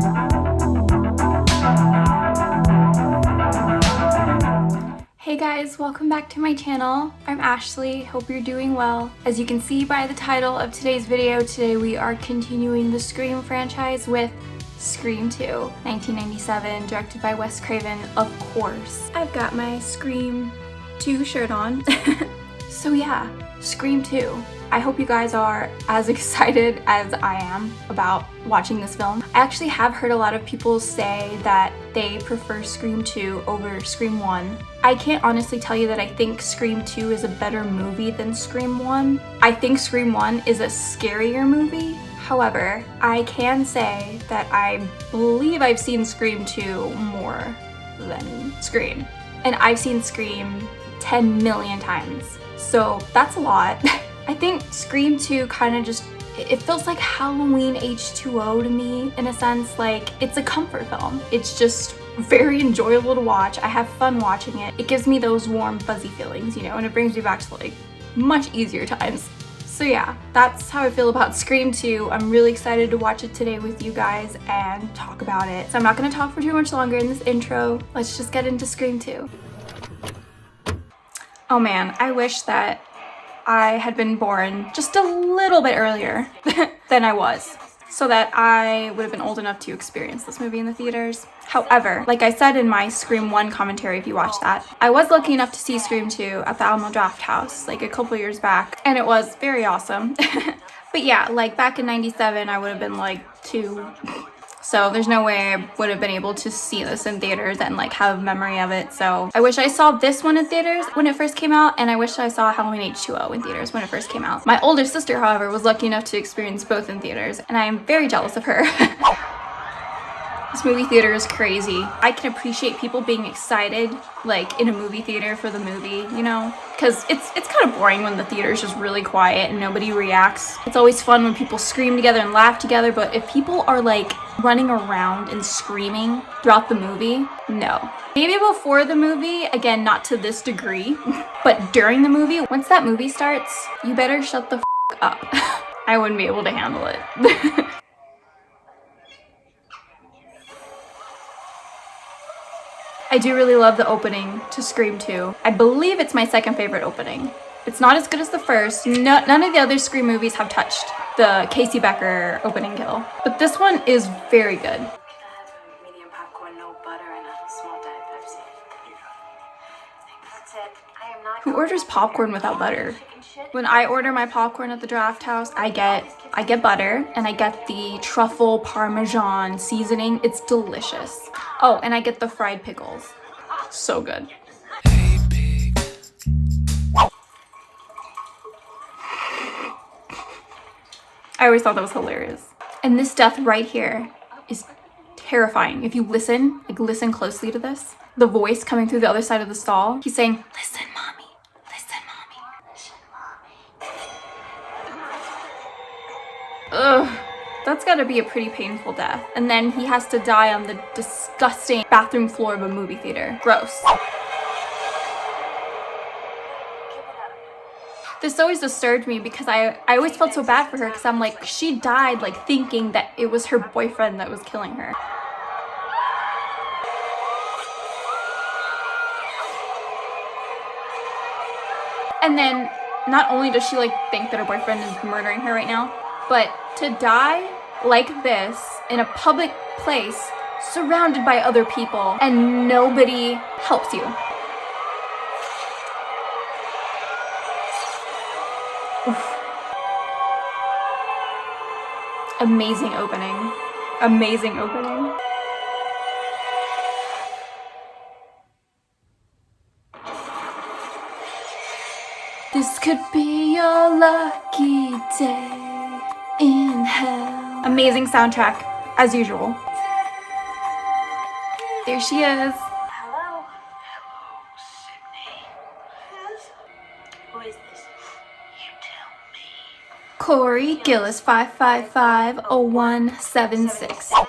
Hey guys, welcome back to my channel. I'm Ashley, hope you're doing well. As you can see by the title of today's video, today we are continuing the Scream franchise with Scream 2, 1997, directed by Wes Craven, of course. I've got my Scream 2 shirt on. So yeah, Scream 2. I hope you guys are as excited as I am about watching this film. I actually have heard a lot of people say that they prefer Scream 2 over Scream 1. I can't honestly tell you that I think Scream 2 is a better movie than Scream 1. I think Scream 1 is a scarier movie. However, I can say that I believe I've seen Scream 2 more than Scream. And I've seen Scream 10 million times. So that's a lot. I think Scream 2 kind of just, it feels like Halloween H2O to me, in a sense. Like, it's a comfort film. It's just very enjoyable to watch. I have fun watching it. It gives me those warm, fuzzy feelings, you know, and it brings me back to like much easier times. So yeah, that's how I feel about Scream 2. I'm really excited to watch it today with you guys and talk about it. So I'm not going to talk for too much longer in this intro. Let's just get into Scream 2. Oh man, I wish that I had been born just a little bit earlier than I was, so that I would have been old enough to experience this movie in the theaters. However, like I said in my Scream 1 commentary, if you watched that, I was lucky enough to see Scream 2 at the Alamo Drafthouse like a couple years back, and it was very awesome. But yeah, like back in 97, I would have been like 2. So there's no way I would have been able to see this in theaters and like have memory of it. So I wish I saw this one in theaters when it first came out, and I wish I saw Halloween H2O in theaters when it first came out. My older sister, however, was lucky enough to experience both in theaters, and I am very jealous of her. This movie theater is crazy. I can appreciate people being excited, like in a movie theater for the movie, you know? Because it's kind of boring when the theater is just really quiet and nobody reacts. It's always fun when people scream together and laugh together, but if people are like running around and screaming throughout the movie, no. Maybe before the movie, again, not to this degree, but during the movie, once that movie starts, you better shut the f*** up. I wouldn't be able to handle it. I do really love the opening to Scream 2. I believe it's my second favorite opening. It's not as good as the first. None of the other Scream movies have touched the Casey Becker opening kill, but this one is very good. Medium popcorn, no butter, and a small Diet Pepsi. That's it. I am not. Who orders popcorn without butter? When I order my popcorn at the Drafthouse, I get butter, and I get the truffle parmesan seasoning. It's delicious. Oh, and I get the fried pickles. So good. I always thought that was hilarious. And this death right here is terrifying. If you listen, like listen closely to this, the voice coming through the other side of the stall, he's saying, "Listen, mommy. Listen, mommy. Listen, mommy." Ugh. That's gotta be a pretty painful death. And then he has to die on the disgusting bathroom floor of a movie theater. Gross. This always disturbed me because I always felt so bad for her, because I'm like, she died like thinking that it was her boyfriend that was killing her. And then not only does she like think that her boyfriend is murdering her right now, but to die like this in a public place surrounded by other people and nobody helps you. Oof. Amazing opening. Amazing opening. This could be your lucky day in hell. Amazing soundtrack, as usual. There she is. Hello? Hello, Sydney. Yes? Who is this? You tell me. Corey Gillis, 555-0176. That is so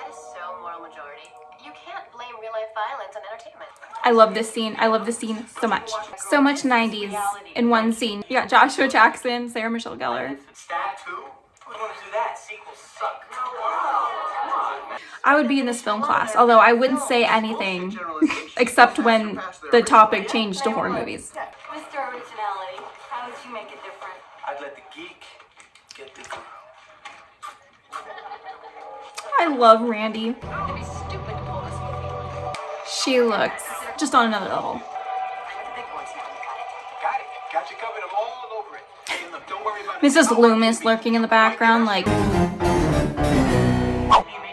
moral majority. You can't blame real-life violence on entertainment. I love this scene. I love this scene so much. So much 90s in one scene. You got Joshua Jackson, Sarah Michelle Gellar. Stab 2? Who want to do that? Sequels suck. I would be in this film class, although I wouldn't say anything except when the topic changed to horror movies. Mr. Originality, how would you make it different? I'd let the geek get the guru. I love Randy. It'd be stupid to pull this movie. She looks just on another level. I'm with the big boys now. Got it. Got you covered. I'm all over it. Hey, look, don't worry about it. Mrs. Loomis lurking in the background, like. Major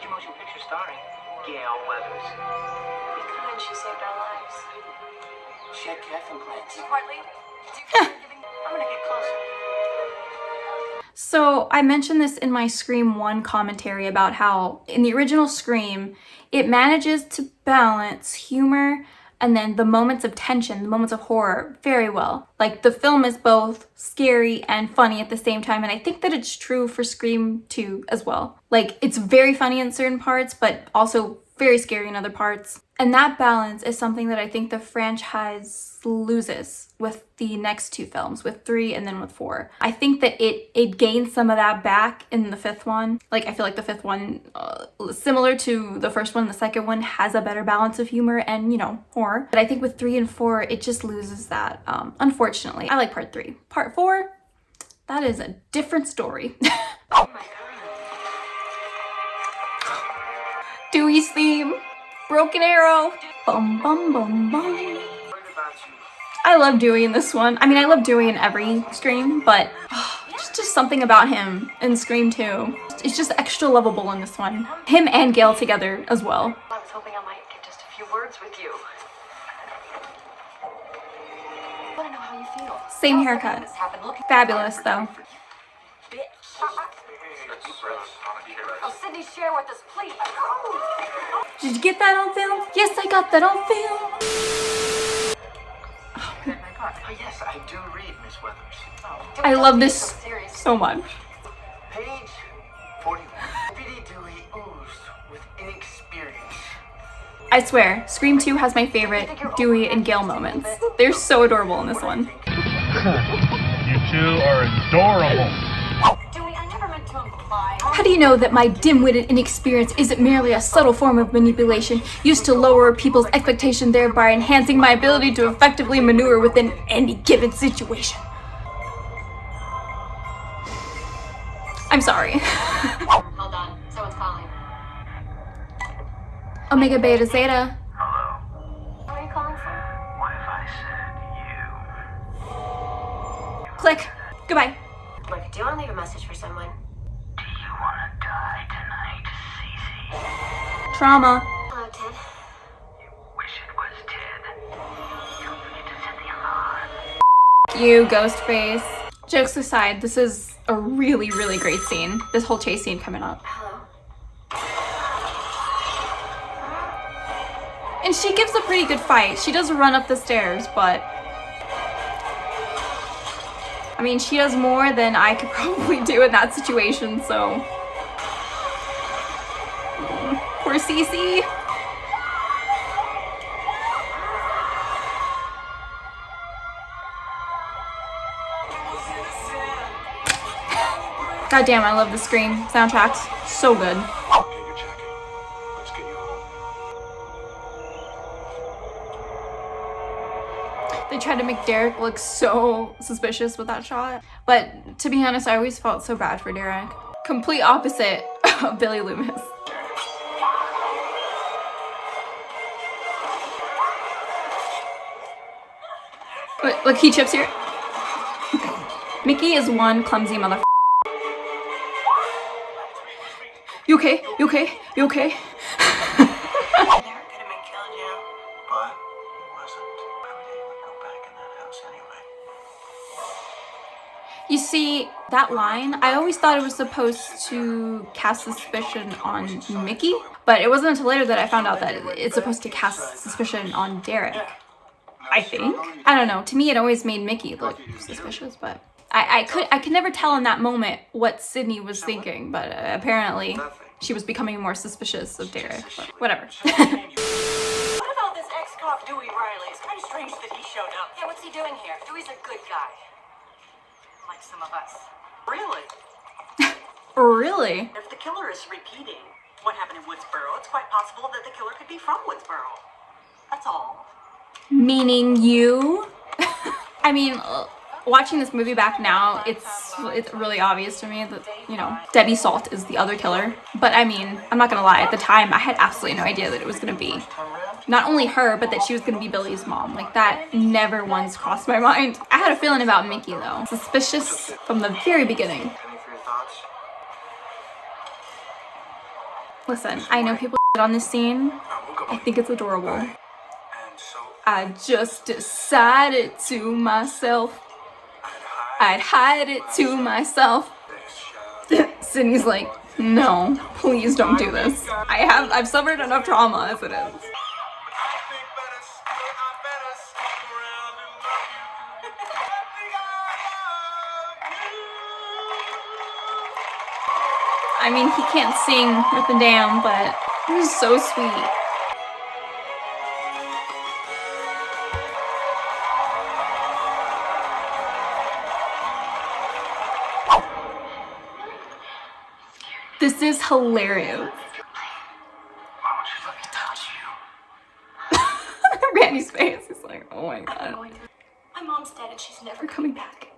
motion picture starring Gail Weathers. Be kind, she saved our lives. She had calf implants. You partly? I'm gonna get closer. So I mentioned this in my Scream 1 commentary about how in the original Scream, it manages to balance humor and then the moments of tension, the moments of horror very well. Like the film is both scary and funny at the same time, and I think that it's true for Scream 2 as well. Like it's very funny in certain parts, but also very scary in other parts. And that balance is something that I think the franchise loses with the next two films, with 3 and then with 4. I think that it gains some of that back in the 5th one. Like I feel like the 5th one, similar to the first one, the second one has a better balance of humor and, you know, horror. But I think with 3 and 4, it just loses that, unfortunately. I like part 3. Part 4, that is a different story. Oh my god. Dewey's theme, Broken Arrow, bum bum bum bum. Worried about you. I love Dewey in this one. I mean, I love Dewey in every Scream, but just something about him in Scream 2. It's just extra lovable in this one. Him and Gail together as well. I was hoping I might get just a few words with you. I want to know how you feel. Same haircut. Fabulous, though. Oh, Sydney, share with us, please. Did you get that on film? Yes, I got that on film. Oh, yes, I do read, Miss Weathers. I love this so much. Page 41. Deputy Dewey oozed with inexperience. I swear, Scream 2 has my favorite Dewey and Gail moments. They're so adorable in this one. You two are adorable. Dewey, I never meant to imply. How do you know that my dim-witted inexperience isn't merely a subtle form of manipulation used to lower people's expectation, thereby enhancing my ability to effectively maneuver within any given situation? I'm sorry. Hold on, someone's calling. Omega Beta Zeta. Hello. Who are you calling from? What if I said you? Click. Goodbye. Look, do you want to leave a message for someone? Do you want to die tonight, Cece? Trauma. Hello, Ted. You wish it was Ted. Don't forget to set the alarm. You, Ghostface. Jokes aside, this is a really, really great scene. This whole chase scene coming up. Hello. And she gives a pretty good fight. She does run up the stairs, but I mean, she does more than I could probably do in that situation, so. Poor Cece. God damn, I love the Scream soundtracks. So good. Get your jacket. Let's get you home. They tried to make Derek look so suspicious with that shot. But to be honest, I always felt so bad for Derek. Complete opposite of Billy Loomis. Look, he chips here. Mickey is one clumsy motherfucker. You okay? You okay? You okay? Derek could have been killed, you know. But he wasn't. Every day would go back in that house anyway. You see, that line, I always thought it was supposed to cast suspicion on Mickey, but it wasn't until later that I found out that it's supposed to cast suspicion on Derek. I think. I don't know. To me, it always made Mickey look suspicious, but I could never tell in that moment what Sydney was thinking, but apparently she was becoming more suspicious of Derek. But whatever. What about this ex-cop Dewey Riley? It's kind of strange that he showed up. Yeah, what's he doing here? Dewey's a good guy. Like some of us. Really? Really? If the killer is repeating, what happened in Woodsboro. It's quite possible that the killer could be from Woodsboro. That's all. Meaning you? I mean, watching this movie back now, it's really obvious to me that, you know, Debbie Salt is the other killer. But I mean, I'm not gonna lie, at the time I had absolutely no idea that it was gonna be not only her, but that she was gonna be Billy's mom. Like, that never once crossed my mind. I had a feeling about Mickey though. Suspicious from the very beginning. Any for your thoughts? Listen, I know people shit on this scene. I think it's adorable. And so I just decided to myself, I'd hide it to myself. Sydney's like, no, please don't do this. I've suffered enough trauma as it is. I mean, he can't sing worth a damn, but it was so sweet. This is hilarious. why won't you let me touch you? Randy's face is like, oh my god. My mom's dead and she's never We're coming back.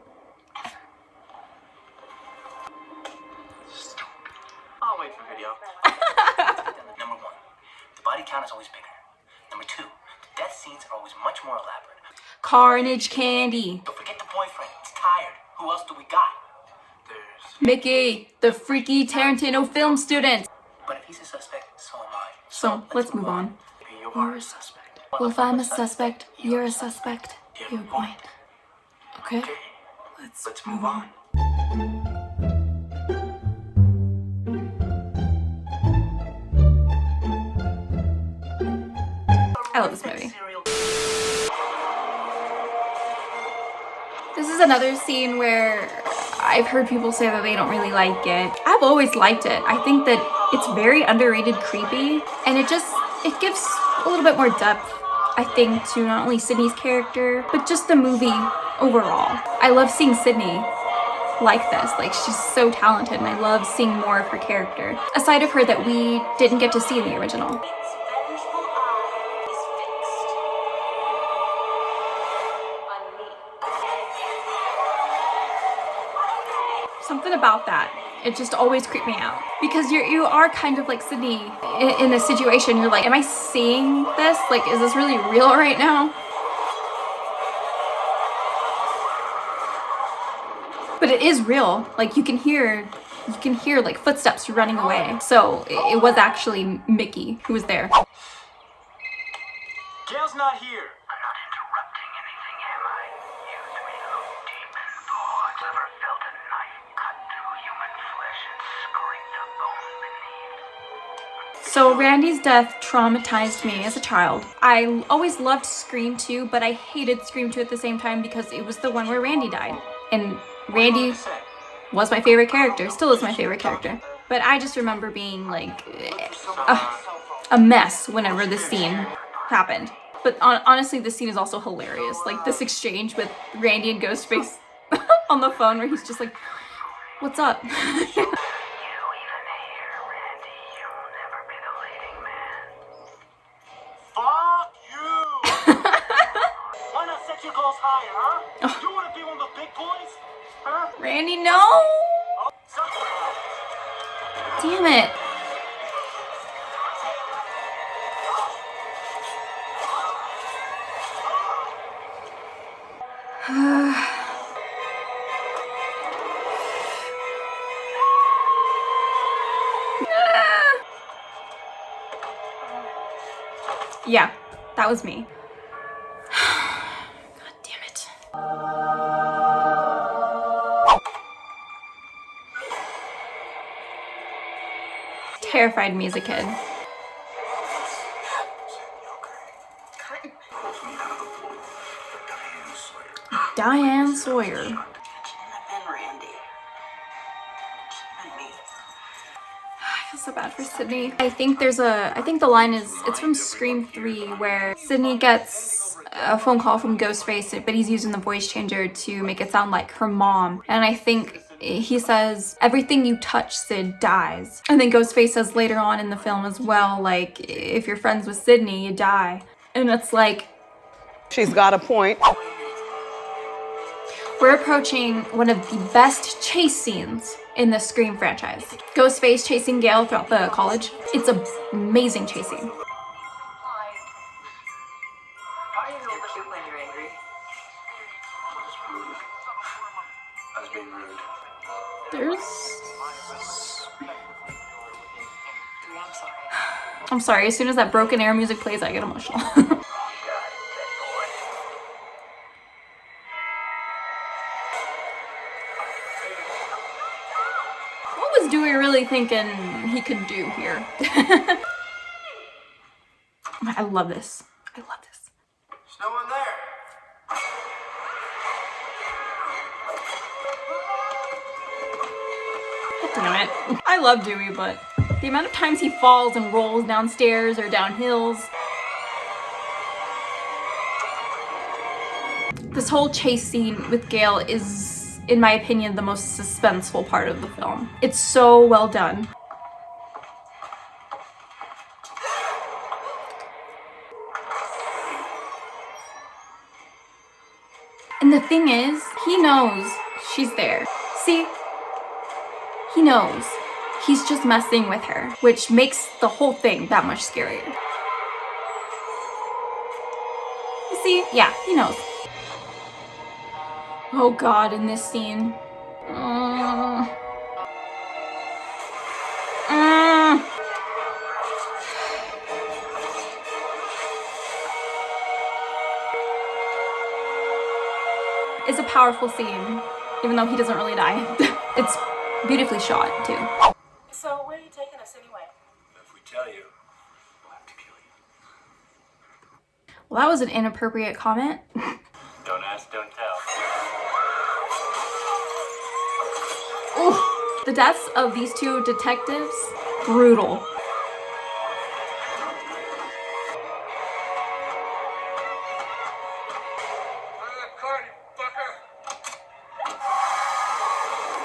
I'll wait for video. Number one, the body count is always bigger. Number two, the death scenes are always much more elaborate. Carnage Candy. Don't forget the boyfriend. He's tired. Who else do we got? There's... Mickey, the freaky Tarantino film student. But if he's a suspect, so am I. So, let's move on. Maybe you are a suspect. Well, if I'm a suspect, you're a suspect. Your point. Okay? Let's move on. I love this movie. This is another scene where I've heard people say that they don't really like it. I've always liked it. I think that it's very underrated creepy, and it gives a little bit more depth, I think, to not only Sydney's character, but just the movie overall. I love seeing Sydney like this. Like, she's so talented, and I love seeing more of her character, aside of her that we didn't get to see in the original. Its vengeful eye is fixed on me. Something about that, it just always creeped me out, because you are kind of like Sydney in a situation. You're like, am I seeing this? Like, is this really real right now? But it is real. Like, you can hear like footsteps running away. So it was actually Mickey who was there. Gail's not here. I'm not interrupting anything, am I? Use me look deep in thoughts. Ever felt a knife cut through human flesh and scrape the bone beneath? So Randy's death traumatized me as a child. I always loved Scream 2, but I hated Scream 2 at the same time because it was the one where Randy died. And Randy was my favorite character, still is my favorite character. But I just remember being like a mess whenever this scene happened. But honestly, this scene is also hilarious. Like, this exchange with Randy and Ghostface on the phone where he's just like, what's up? You even here, Randy. You'll never be the leading man. Fuck you! Why not set your goals higher, huh? You want to be one of the big boys? Huh? Randy, no! Damn it. Yeah, that was me. God damn it. Terrified me as a kid. Diane Sawyer. And Randy. And me. I feel so bad for Sydney. I think the line is, it's from Scream 3, where Sydney gets a phone call from Ghostface, but he's using the voice changer to make it sound like her mom. And I think he says, everything you touch, Sid, dies. And then Ghostface says later on in the film as well, like, if you're friends with Sydney, you die. And it's like, she's got a point. we're approaching one of the best chase scenes in the Scream franchise. Ghostface chasing Gale throughout the college. It's an amazing chase scene. I'm sorry, as soon as that Broken Arrow music plays, I get emotional. What was Dewey really thinking he could do here? I love this. I love this. There's no one there. Damn it. I love Dewey, but the amount of times he falls and rolls downstairs or down hills. This whole chase scene with Gale is, in my opinion, the most suspenseful part of the film. It's so well done. And the thing is, he knows she's there. See? He knows. He's just messing with her, which makes the whole thing that much scarier. You see? Yeah, he knows. Oh God, in this scene. It's a powerful scene, even though he doesn't really die. It's beautifully shot, too. So, where are you taking us anyway? If we tell you, we'll have to kill you. Well, that was an inappropriate comment. Don't ask, don't tell. Ooh. The deaths of these two detectives, brutal.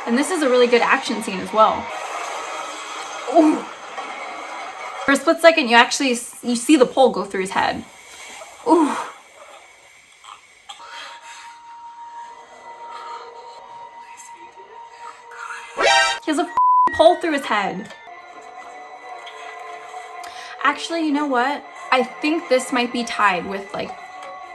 And this is a really good action scene as well. Ooh. For a split second, you see the pole go through his head. Ooh. He has a pole through his head. Actually, you know what? I think this might be tied with like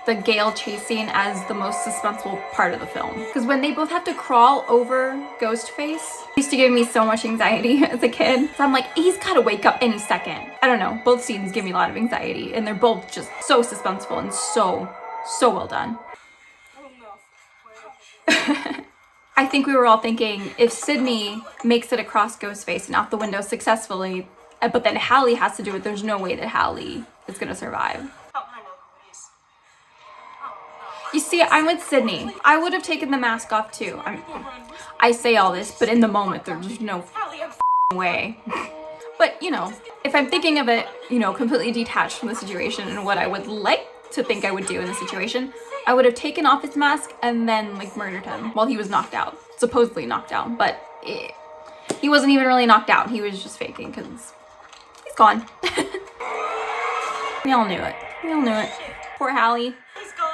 the Gale chase scene as the most suspenseful part of the film. Because when they both have to crawl over Ghostface, it used to give me so much anxiety as a kid. So I'm like, he's gotta wake up any second. I don't know, both scenes give me a lot of anxiety and they're both just so suspenseful and so well done. I think we were all thinking, if Sydney makes it across Ghostface and out the window successfully, but then Hallie has to do it, there's no way that Hallie is gonna survive. Oh, I know who he is. You see, I'm with Sydney. I would have taken the mask off too. I say all this, but in the moment, there's no way. But, you know, if I'm thinking of it, you know, completely detached from the situation and what I would like to think I would do in the situation, I would have taken off his mask and then, like, murdered him while he was knocked out. Supposedly knocked out, but he wasn't even really knocked out. He was just faking because he's gone. We all knew it. We all knew it. Poor Hallie. He's gone.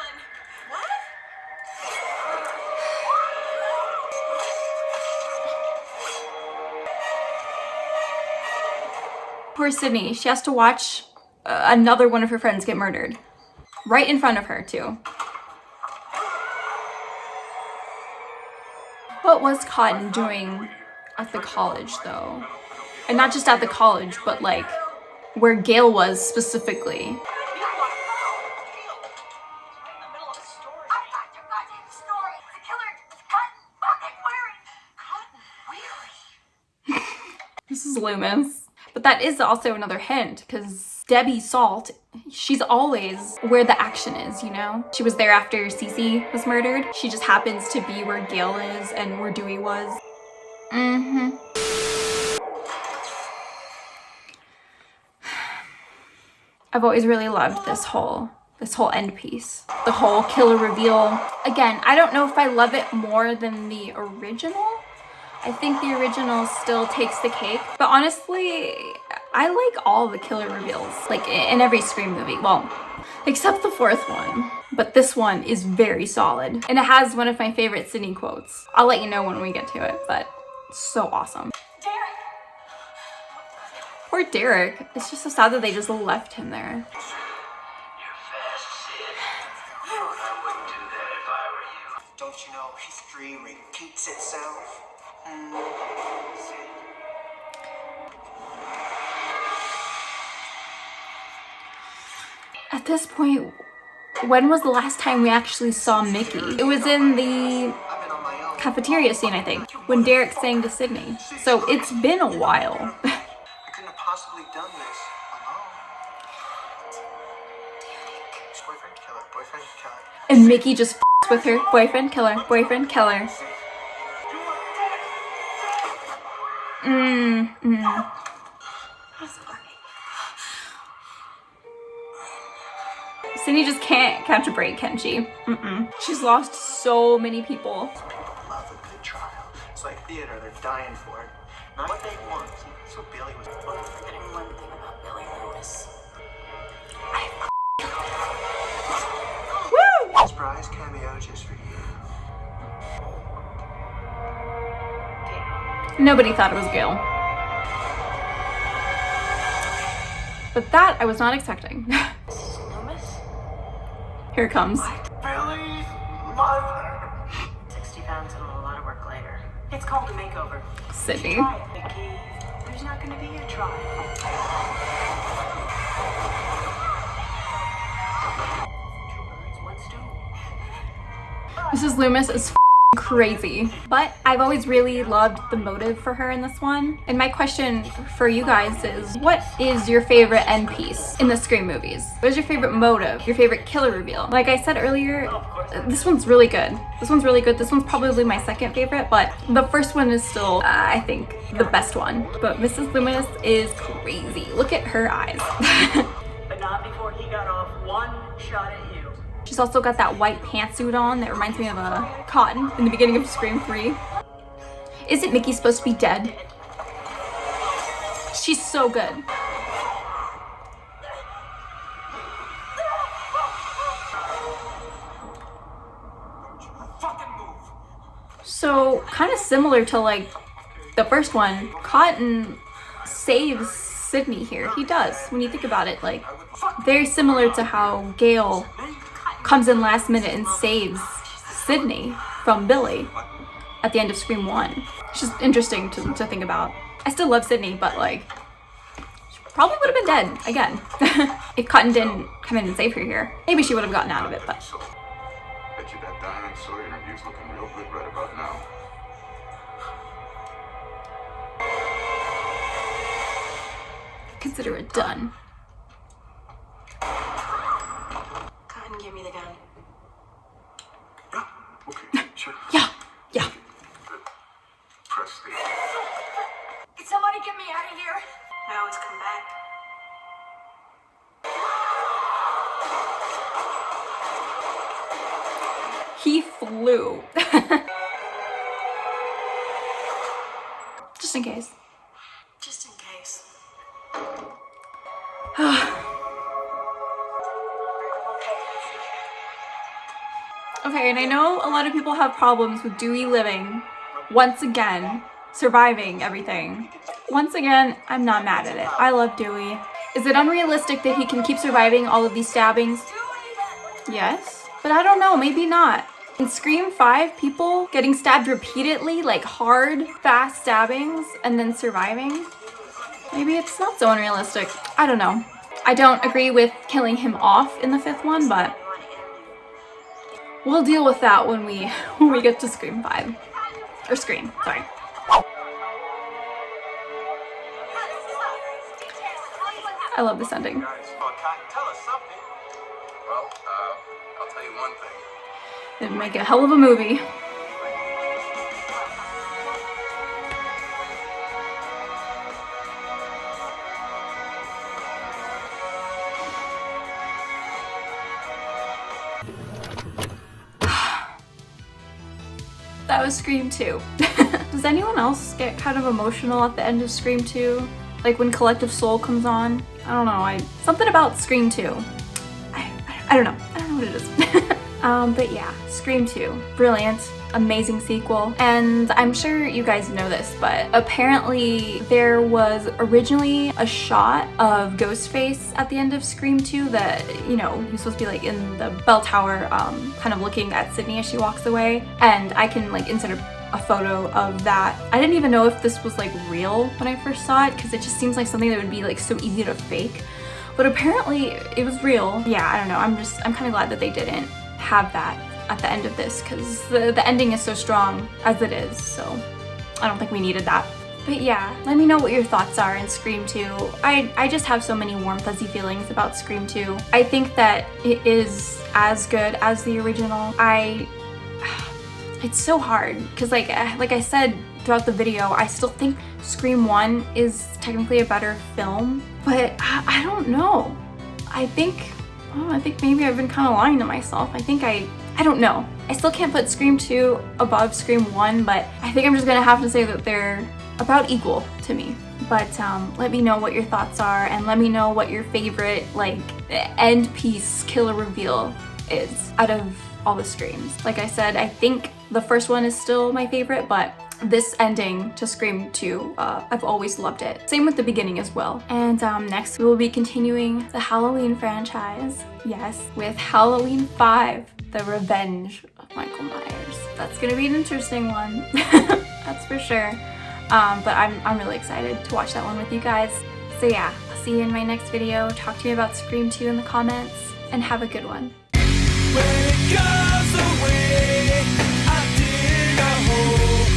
What? Poor Sydney. She has to watch another one of her friends get murdered. Right in front of her, too. What was Cotton doing at the college, though? And not just at the college, but, like, where Gale was specifically. This is Loomis. But that is also another hint, because Debbie Salt, she's always where the action is, you know? She was there after Cece was murdered. She just happens to be where Gale is and where Dewey was. Mm-hmm. I've always really loved this whole end piece. The whole killer reveal. Again, I don't know if I love it more than the original, I think the original still takes the cake. But honestly, I like all the killer reveals, like in every Scream movie. Well, except the fourth one. But this one is very solid. And it has one of my favorite Sydney quotes. I'll let you know when we get to it, but it's so awesome. Derek! Poor Derek. It's just so sad that they just left him there. You're fast, Sid. I wouldn't do that if I were you. Don't you know history repeats itself? At this point, when was the last time we actually saw Mickey? It was in the cafeteria scene, I think, when Derek sang to Sydney. So it's been a while. I couldn't have possibly done this alone. Boyfriend killer, boyfriend killer. And Mickey just f***s with her. Boyfriend killer, boyfriend killer. Sydney just can't catch a break, can she? She's lost so many people. People love a good trial. It's like theater, they're dying for it. Not what they want. So Billy was Forgetting one thing about Billy Loomis. Woo! surprise cameo just for you. Nobody thought it was Gail. But that I was not expecting. Loomis? Here it comes. Billy's mother. 60 pounds and a lot of work later. It's called a makeover. Sydney. Try it, Mickey. There's not gonna be a trial. Two birds, one stone. Mrs. Loomis is crazy. But I've always really loved the motive for her in this one. And my question for you guys is, what is your favorite end piece in the Scream movies? What is your favorite motive? Your favorite killer reveal? Like I said earlier, this one's really good. This one's really good. This one's probably my second favorite, but the first one is still, I think, the best one. But Mrs. Loomis is crazy. Look at her eyes. But not before he got off one shot at you. She's also got that white pantsuit on that reminds me of a Cotton in the beginning of Scream 3. Isn't Mickey supposed to be dead? She's so good. Fucking move. So, kind of similar to like the first one, Cotton saves Sydney here. He does, when you think about it. Like, very similar to how Gail comes in last minute and saves Sydney from Billy at the end of Scream 1. It's just interesting to think about. I still love Sydney, but like, she probably would have been dead again if Cotton didn't come in and save her here. Maybe she would have gotten out of it, but Bet you that Diane Sawyer interview's looking real good right about now. consider it done. Cotton, give me the gun. Yeah, okay, sure. Yeah. Press the... Can somebody get me out of here? I always come back. He flew. Just in case. Just in case. Okay, and I know a lot of people have problems with Dewey living, once again, surviving everything. Once again, I'm not mad at it. I love Dewey. Is it unrealistic that he can keep surviving all of these stabbings? Yes, but I don't know, maybe not. In Scream 5, people getting stabbed repeatedly, like hard, fast stabbings, and then surviving? Maybe it's not so unrealistic. I don't know. I don't agree with killing him off in the 5th one, but we'll deal with that when we get to Scream 5. Or Scream, sorry. I love this ending. Guys, Cotton, tell us something. Well, I'll tell you one thing. It'd make a hell of a movie. That was Scream 2. Does anyone else get kind of emotional at the end of Scream 2? Like when Collective Soul comes on? I don't know, something about Scream 2. I don't know. I don't know what it is. But yeah, Scream 2. Brilliant. Amazing sequel. And I'm sure you guys know this, but apparently there was originally a shot of Ghostface at the end of Scream 2 that, you know, he's supposed to be like in the bell tower, kind of looking at Sydney as she walks away. And I can like insert a photo of that. I didn't even know if this was like real when I first saw it, because it just seems like something that would be like so easy to fake. But apparently it was real. Yeah, I don't know. I'm kind of glad that they didn't have that at the end of this, because the ending is so strong as it is, so I don't think we needed that. But yeah, let me know what your thoughts are in Scream 2. I just have so many warm fuzzy feelings about Scream 2. I think that it is as good as the original. It's so hard, because like I said throughout the video, I still think Scream 1 is technically a better film, but I don't know. I think maybe I've been kind of lying to myself. I don't know. I still can't put Scream 2 above Scream 1, but I think I'm just gonna have to say that they're about equal to me. But let me know what your thoughts are, and let me know what your favorite like end piece killer reveal is out of all the Screams. Like I said, I think the first one is still my favorite, but this ending to Scream 2, I've always loved it. Same with the beginning as well. And next we will be continuing the Halloween franchise, yes, with Halloween 5, The Revenge of Michael Myers. That's gonna be an interesting one, that's for sure. But I'm really excited to watch that one with you guys. So yeah, I'll see you in my next video. Talk to me about Scream 2 in the comments, and have a good one. When it goes away.